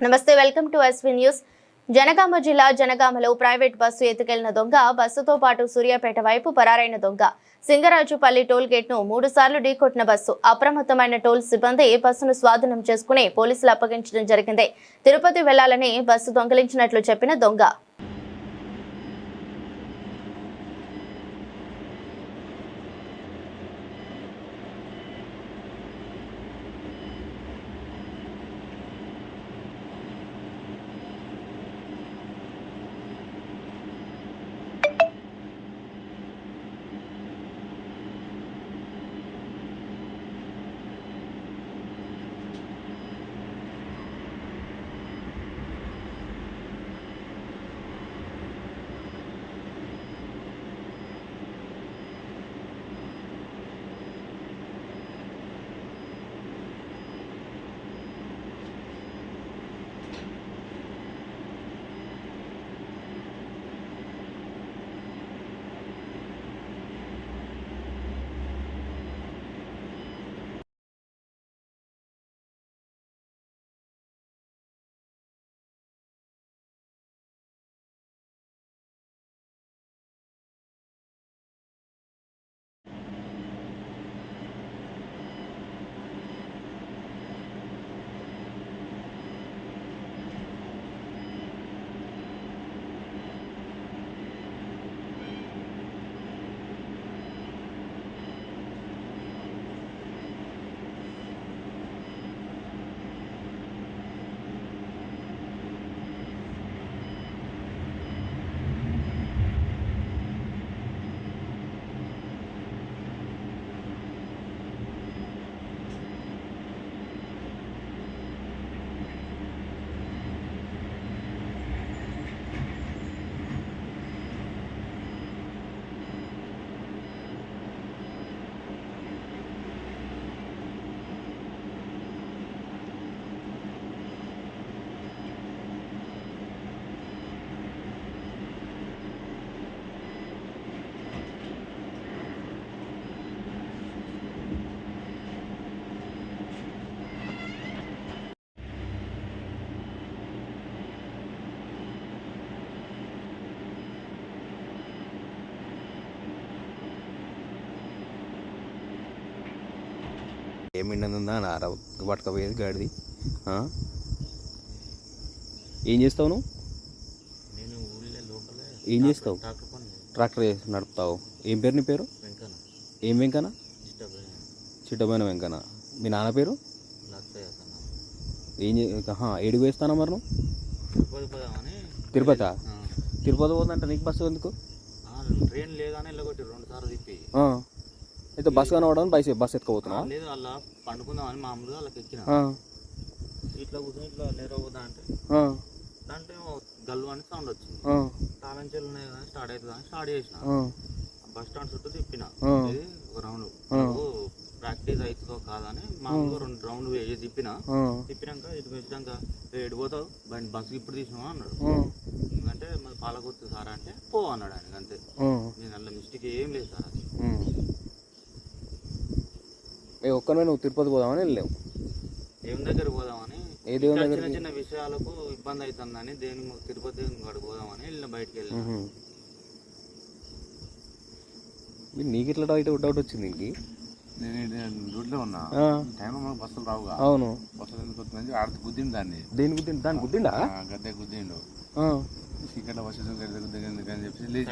నమస్తే, welcome to SV news. Janagama జిల్లా జనగామలో ప్రైవేట్ బస్సు ఎత్తుకెళ్లిన దొంగ, బస్సుతో పాటు సూర్యాపేట వైపు పరారైన దొంగ. సింగరాజుపల్లి టోల్ గేట్ ను 3 సార్లు ఢీకొట్టిన బస్సు. అప్రమత్తమైన టోల్ సిబ్బంది బస్సును స్వాధీనం చేసుకుని పోలీసులు అప్పగించడం జరిగింది. తిరుపతి వెళ్లాలని బస్సు దొంగిలించినట్లు చెప్పిన దొంగ ఏమిండనుందా నార పట్టుకపోయేది గాడిది. ఏం చేస్తావు నువ్వు? ఏం చేస్తావు? ట్రాక్టర్ నడుపుతావు. ఏం పేరు నీ పేరు? ఏం వెంకన్న? చిట్టబోయిన వెంకన్న. మీ నాన్న పేరు? ఏం ఏడు వేస్తానా మరి నువ్వు? తిరుపతి. తిరుపతి పోతుందంటే నీకు బస్సు ఎందుకు? ట్రైన్ లేదని వెళ్ళగొట్టి 2 సార్లు తిప్పి అయితే బస్సు కనవడం బస్సు ఎత్తుకోబోతున్నా? లేదు, అలా పండుకుందామని మామూలుగా వాళ్ళకి ఎక్కిన ఇట్లా కూర్చొని ఇట్లా లేరవుదా అంటే దాంట్లో గల్లు అని సౌండ్ వచ్చింది. తాళం చెల్లు ఉన్నాయి కదా, స్టార్ట్ అవుతుందని స్టార్ట్ చేసిన. బస్ స్టాండ్ చుట్టూ తిప్పిన. ఇది ఒక రౌండ్ ప్రాక్టీస్ అవుతుందో కాదని మామూలుగా 2 రౌండ్ వేసి తిప్పినాక ఇటు వచ్చాక ఎడిపోతావు బండి బస్సు ఇప్పుడు తీసినావా అన్నాడు. ఎందుకంటే మరి పాలకొత్తు సార్ అంటే పో అన్నాడు ఆయన. అంతే, నేను అలా మిస్టేక్ ఏం లేదు సార్. అది ఒక్కనే నువ్వు తిరుపతి పోదామని వెళ్ళావు? దేవుని దగ్గర పోదామని, ఏ దేవుని దగ్గర? చిన్న చిన్న విషయాలకు ఇబ్బంది అవుతుందని తిరుపతి కాడికి పోదామని వెళ్ళిన, బయటకు వెళ్ళిన. నీకు ఇట్లా డౌట్ వచ్చింది? ఇంక నేను రోడ్లో ఉన్నా టైంలో మనకు బస్సులు రావుగా. అవును, బస్సులు ఎందుకు వస్తుందని ఆడితే గుద్దిండు దాన్ని. దేని గుద్దిండు? దాన్ని గుద్దిండా? గద్దె గుద్దిండు. ఇక్కడ బస్సు గుద్దిండు అని చెప్పి